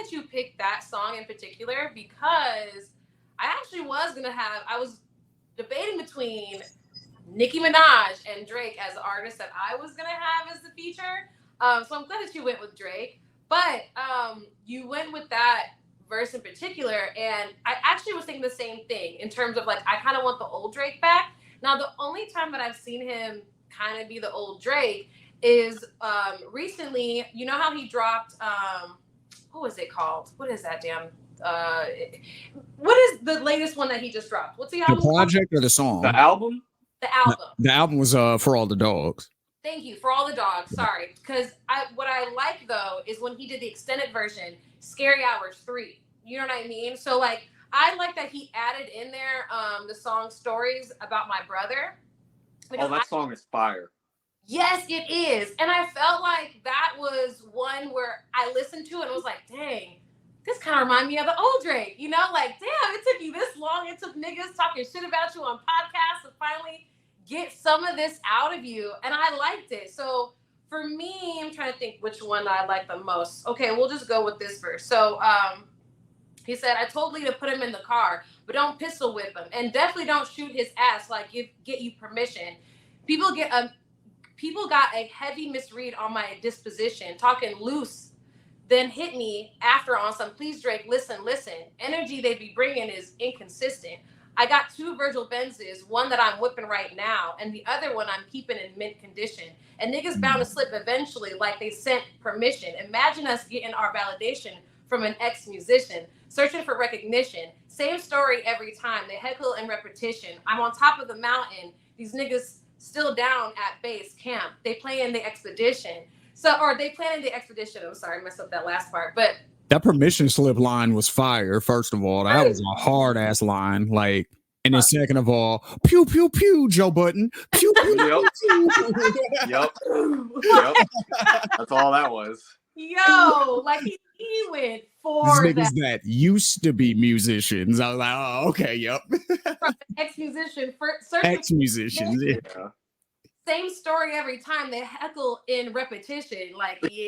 that you picked that song in particular because I actually I was debating between Nicki Minaj and Drake as the artist that I was gonna have as the feature. So I'm glad that you went with Drake, but you went with that verse in particular, and I actually was thinking the same thing in terms of like I kind of want the old Drake back. Now the only time that I've seen him kind of be the old Drake is recently. You know how he dropped what was it called? What is that damn? Uh, what is the latest one that he just dropped? What's the The album called? project or the song? The album? The album. The album was For All the Dogs. Thank you for all the dogs. Sorry, because what I like though is when he did the extended version, Scary Hours 3. You know what I mean? So like I like that he added in there the song Stories About My Brother. Oh, that song is fire. Yes, it is. And I felt like that was one where I listened to it and was like, dang, this kind of reminded me of the old Drake. You know, like, damn, it took you this long. It took niggas talking shit about you on podcasts to finally get some of this out of you. And I liked it. So for me, I'm trying to think which one I like the most. Okay, we'll just go with this verse. So he said, I told Lee to put him in the car, but don't pistol whip him. And definitely don't shoot his ass like get you permission. People got a heavy misread on my disposition, talking loose, then hit me after on some, please Drake, listen. Energy they be bringing is inconsistent. I got 2 Virgil Benzes, one that I'm whipping right now, and the other one I'm keeping in mint condition. And niggas bound to slip eventually like they sent permission. Imagine us getting our validation from an ex-musician, searching for recognition. Same story every time, they heckle and repetition. I'm on top of the mountain, these niggas still down at base camp. They plan the expedition. I'm sorry, I messed up that last part. But that permission slip line was fire. First of all, that was a hard ass line. Like, and then second of all, pew pew pew, Joe Budden, pew pew pew. Yep. That's all that was. Yo, like he went for these niggas that used to be musicians. I was like, oh, okay, yep. From ex-musician, ex-musicians, yeah. Same story every time. They heckle in repetition, like yeah.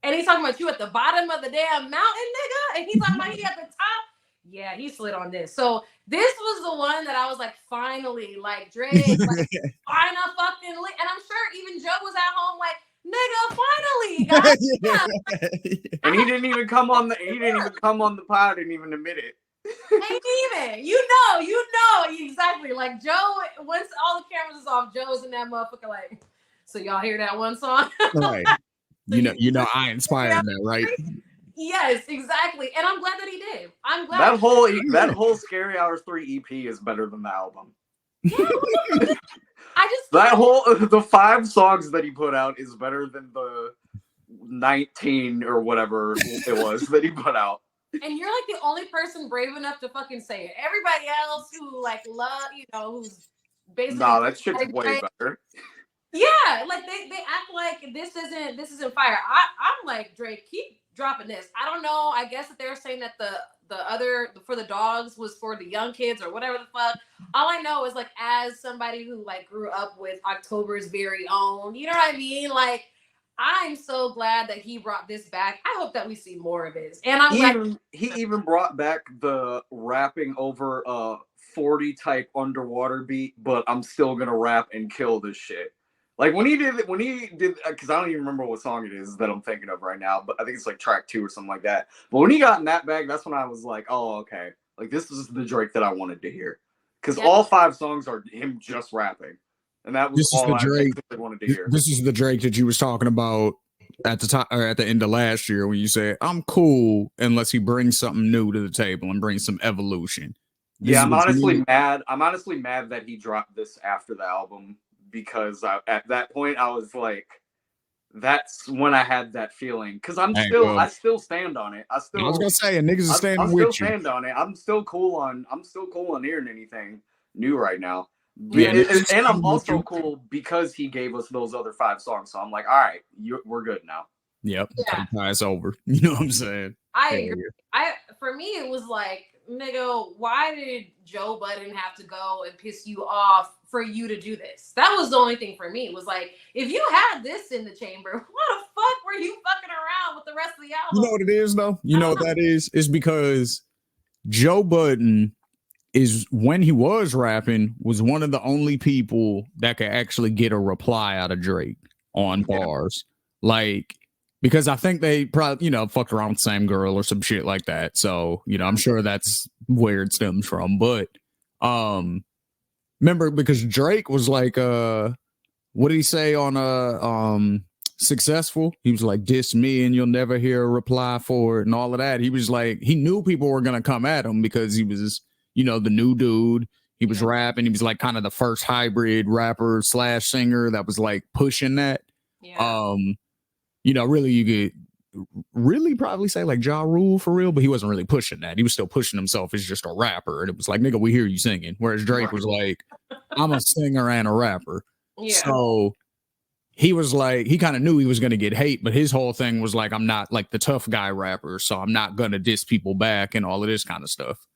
And he's talking about you at the bottom of the damn mountain, nigga. And he's talking about he at the top. Yeah, he slid on this. So this was the one that I was like, finally, like Drake, like, final fucking lit. And I'm sure even Joe was at home like, nigga, finally, guys. And he didn't even come on the pod and even admit it. Ain't even. You know exactly. Like Joe, once all the cameras is off, Joe's in that motherfucker like, so y'all hear that one song? Right. You know I inspired that, right? Yes, exactly. And I'm glad that he did. I'm glad that whole Scary Hours 3 EP is better than the album. Yeah, the 5 songs that he put out is better than the 19 or whatever it was that he put out. And you're like the only person brave enough to fucking say it. Everybody else who like who's basically that shit's way better. Yeah, like they act like this isn't fire. I'm like, Drake, keep dropping this. I don't know. I guess that they're saying that the other for the dogs was for the young kids or whatever the fuck. All I know is like as somebody who like grew up with October's very own, you know what I mean? Like I'm so glad that he brought this back. I hope that we see more of this. And he even brought back the rapping over a 40 type underwater beat, but I'm still gonna rap and kill this shit. Like when he did, because I don't even remember what song it is that I'm thinking of right now, but I think it's like track 2 or something like that. But when he got in that bag, that's when I was like, oh, okay. Like this is the Drake that I wanted to hear. Because all 5 songs are him just rapping. And that was all I wanted to hear. This is the Drake that you was talking about at the time or at the end of last year when you said, I'm cool unless he brings something new to the table and brings some evolution. I'm honestly mad. I'm honestly mad that he dropped this after the album. Because at that point I was like, that's when I had that feeling. Because I still stand on it. I was gonna say, and niggas are standing with you. I still stand on it. I'm still cool on hearing anything new right now. Yeah, and I'm also cool because he gave us those other 5 songs. So I'm like, all right, we're good now. Yep, it's over. You know what I'm saying? I agree. For me, it was like nigga, why did Joe Budden have to go and piss you off for you to do this? That was the only thing for me. It was like, if you had this in the chamber, what the fuck were you fucking around with the rest of the album? You know what it is, though? You know what that is? It's because Joe Budden is, when he was rapping, was one of the only people that could actually get a reply out of Drake on bars. Like, because I think they probably, fucked around with the same girl or some shit like that. So, I'm sure that's where it stems from. But remember, because Drake was like, what did he say on Successful? He was like, diss me and you'll never hear a reply for it and all of that. He was like, he knew people were going to come at him because he was, the new dude. He was rapping. He was like kind of the first hybrid rapper / singer that was like pushing that. Yeah. Really, you could really probably say like Ja Rule for real, but he wasn't really pushing that. He was still pushing himself as just a rapper. And it was like, nigga, we hear you singing. Whereas Drake was like, I'm a singer and a rapper. Yeah. So he was like, he kind of knew he was going to get hate, but his whole thing was like, I'm not like the tough guy rapper, so I'm not going to diss people back and all of this kind of stuff.